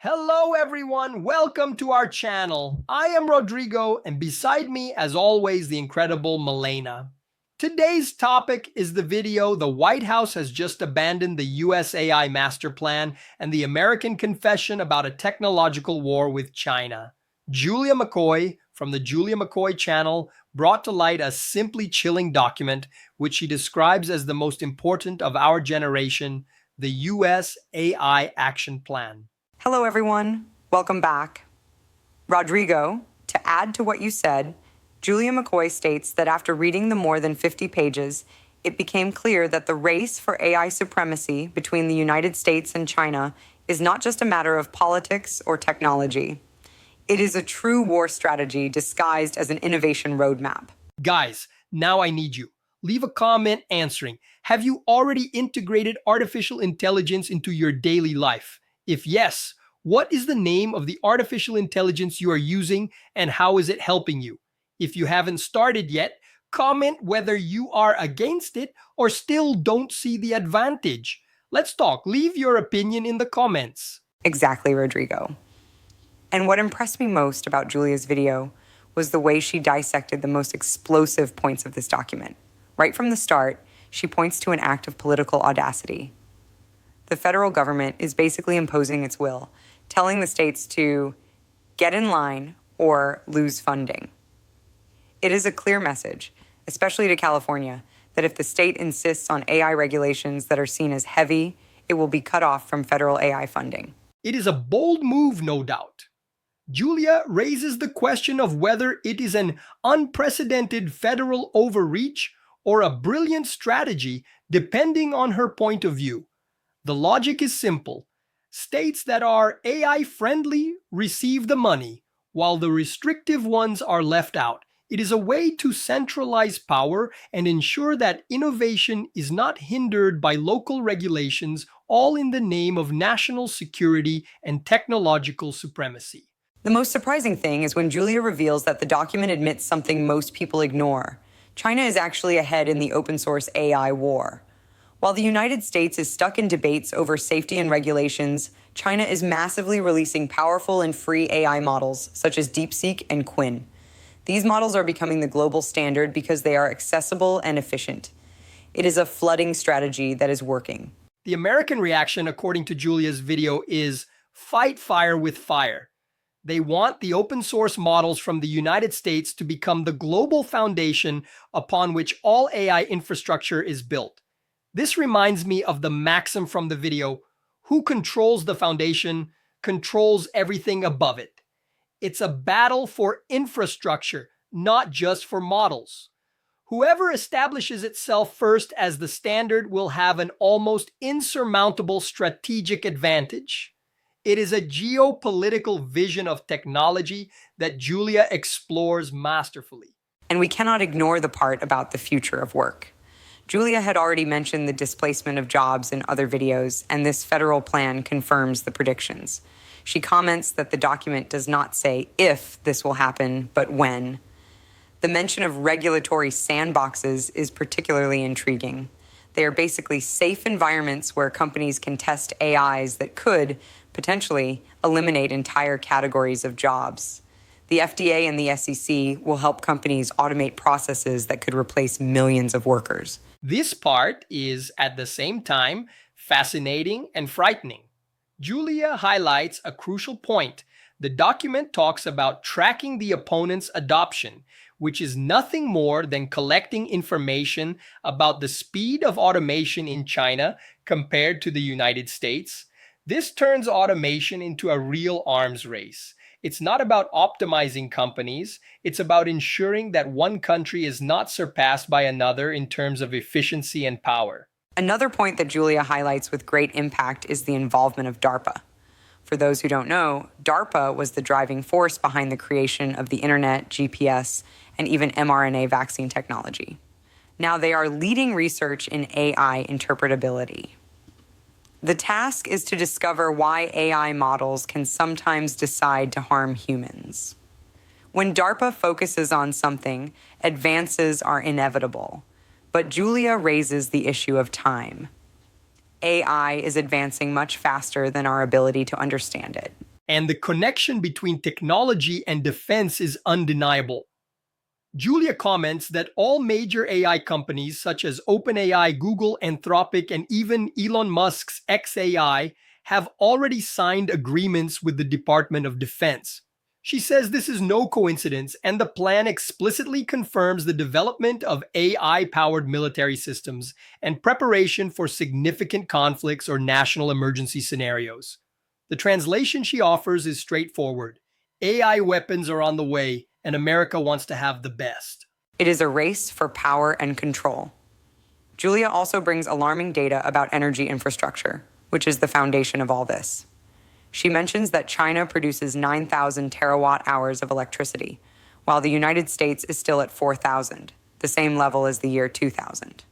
Hello everyone, welcome to our channel. I am Rodrigo and beside me as always the incredible Milena. Today's topic is the video "The White House has just abandoned the US AI master plan and the American confession about a technological war with China." Julia McCoy from the Julia McCoy channel brought to light a simply chilling document which she describes as the most important of our generation, the US AI Action Plan. Hello, everyone. Welcome back. Rodrigo, to add to what you said, Julia McCoy states that after reading the more than 50 pages, it became clear that the race for AI supremacy between the United States and China is not just a matter of politics or technology. It is a true war strategy disguised as an innovation roadmap. Guys, now I need you. Leave a comment answering. Have you already integrated artificial intelligence into your daily life? If yes, what is the name of the artificial intelligence you are using and how is it helping you? If you haven't started yet, comment whether you are against it or still don't see the advantage. Let's talk. Leave your opinion in the comments. Exactly, Rodrigo. And what impressed me most about Julia's video was the way she dissected the most explosive points of this document. Right from the start, she points to an act of political audacity. The federal government is basically imposing its will, telling the states to get in line or lose funding. It is a clear message, especially to California, that if the state insists on AI regulations that are seen as heavy, it will be cut off from federal AI funding. It is a bold move, no doubt. Julia raises the question of whether it is an unprecedented federal overreach or a brilliant strategy, depending on her point of view. The logic is simple. States that are AI-friendly receive the money, while the restrictive ones are left out. It is a way to centralize power and ensure that innovation is not hindered by local regulations, all in the name of national security and technological supremacy. The most surprising thing is when Julia reveals that the document admits something most people ignore. China is actually ahead in the open source AI war. While the United States is stuck in debates over safety and regulations, China is massively releasing powerful and free AI models such as DeepSeek and Quinn. These models are becoming the global standard because they are accessible and efficient. It is a flooding strategy that is working. The American reaction, according to Julia's video, is fight fire with fire. They want the open source models from the United States to become the global foundation upon which all AI infrastructure is built. This reminds me of the maxim from the video, "Who controls the foundation controls everything above it." It's a battle for infrastructure, not just for models. Whoever establishes itself first as the standard will have an almost insurmountable strategic advantage. It is a geopolitical vision of technology that Julia explores masterfully. And we cannot ignore the part about the future of work. Julia had already mentioned the displacement of jobs in other videos, and this federal plan confirms the predictions. She comments that the document does not say if this will happen, but when. The mention of regulatory sandboxes is particularly intriguing. They are basically safe environments where companies can test AIs that could, potentially, eliminate entire categories of jobs. The FDA and the SEC will help companies automate processes that could replace millions of workers. This part is, at the same time, fascinating and frightening. Julia highlights a crucial point. The document talks about tracking the opponent's adoption, which is nothing more than collecting information about the speed of automation in China compared to the United States. This turns automation into a real arms race. It's not about optimizing companies, it's about ensuring that one country is not surpassed by another in terms of efficiency and power. Another point that Julia highlights with great impact is the involvement of DARPA. For those who don't know, DARPA was the driving force behind the creation of the internet, GPS, and even mRNA vaccine technology. Now they are leading research in AI interpretability. The task is to discover why AI models can sometimes decide to harm humans. When DARPA focuses on something, advances are inevitable. But Julia raises the issue of time. AI is advancing much faster than our ability to understand it. and the connection between technology and defense is undeniable. Julia comments that all major AI companies such as OpenAI, Google, Anthropic, and even Elon Musk's xAI have already signed agreements with the Department of Defense. She says this is no coincidence, and the plan explicitly confirms the development of AI-powered military systems and preparation for significant conflicts or national emergency scenarios. The translation she offers is straightforward. AI weapons are on the way, and America wants to have the best. It is a race for power and control. Julia also brings alarming data about energy infrastructure, which is the foundation of all this. She mentions that China produces 9,000 terawatt-hours of electricity, while the United States is still at 4,000, the same level as the year 2000.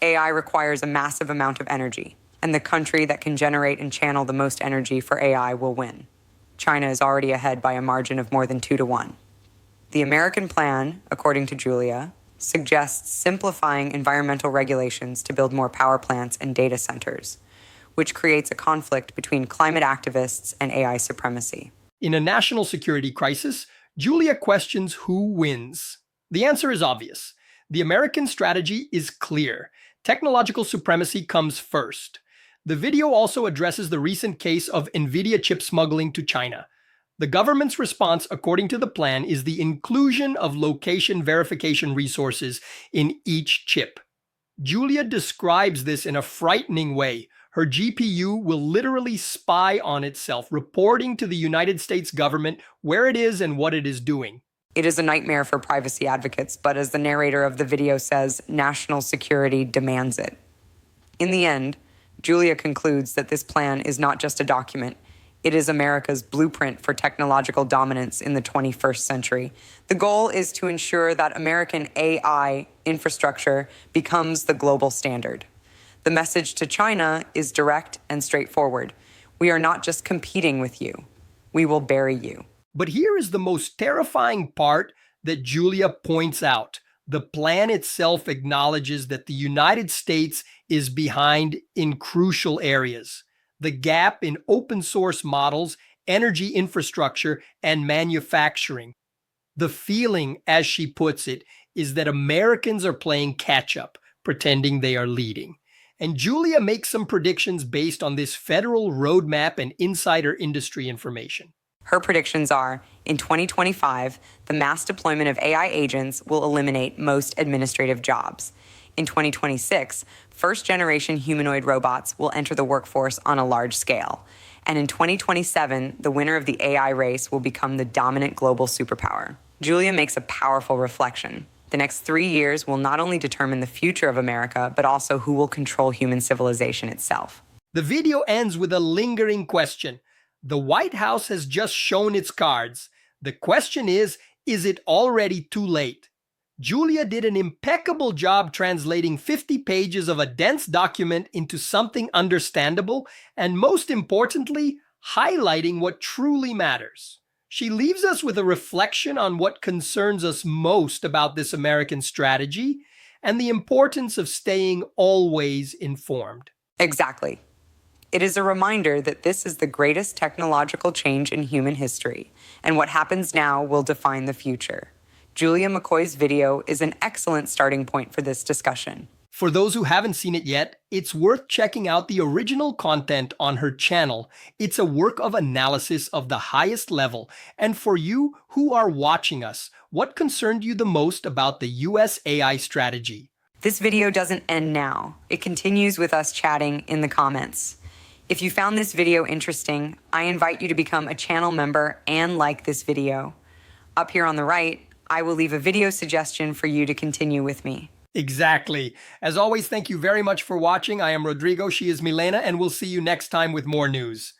AI requires a massive amount of energy, and the country that can generate and channel the most energy for AI will win. China is already ahead by a margin of more than 2-1. The American plan, according to Julia, suggests simplifying environmental regulations to build more power plants and data centers, which creates a conflict between climate activists and AI supremacy. In a national security crisis, Julia questions who wins. The answer is obvious. The American strategy is clear. Technological supremacy comes first. The video also addresses the recent case of NVIDIA chip smuggling to China. The government's response, according to the plan, is the inclusion of location verification resources in each chip. Julia describes this in a frightening way. Her GPU will literally spy on itself, reporting to the United States government where it is and what it is doing. It is a nightmare for privacy advocates, but as the narrator of the video says, national security demands it. In the end, Julia concludes that this plan is not just a document. It is America's blueprint for technological dominance in the 21st century. The goal is to ensure that American AI infrastructure becomes the global standard. The message to China is direct and straightforward. We are not just competing with you. We will bury you. But here is the most terrifying part that Julia points out. The plan itself acknowledges that the United States is behind in crucial areas. The gap in open source models, energy infrastructure, and manufacturing. The feeling, as she puts it, is that Americans are playing catch-up, pretending they are leading. And Julia makes some predictions based on this federal roadmap and insider industry information. Her predictions are, in 2025, the mass deployment of AI agents will eliminate most administrative jobs. In 2026, first-generation humanoid robots will enter the workforce on a large scale. And in 2027, the winner of the AI race will become the dominant global superpower. Julia makes a powerful reflection. The next 3 years will not only determine the future of America, but also who will control human civilization itself. The video ends with a lingering question. The White House has just shown its cards. The question is it already too late? Julia did an impeccable job translating 50 pages of a dense document into something understandable, and most importantly, highlighting what truly matters. She leaves us with a reflection on what concerns us most about this American strategy and the importance of staying always informed. Exactly. It is a reminder that this is the greatest technological change in human history, and what happens now will define the future. Julia McCoy's video is an excellent starting point for this discussion. For those who haven't seen it yet, it's worth checking out the original content on her channel. It's a work of analysis of the highest level. And for you who are watching us, what concerned you the most about the US AI strategy? This video doesn't end now. It continues with us chatting in the comments. If you found this video interesting, I invite you to become a channel member and like this video. Up here on the right, I will leave a video suggestion for you to continue with me. Exactly. As always, thank you very much for watching. I am Rodrigo, she is Milena, and we'll see you next time with more news.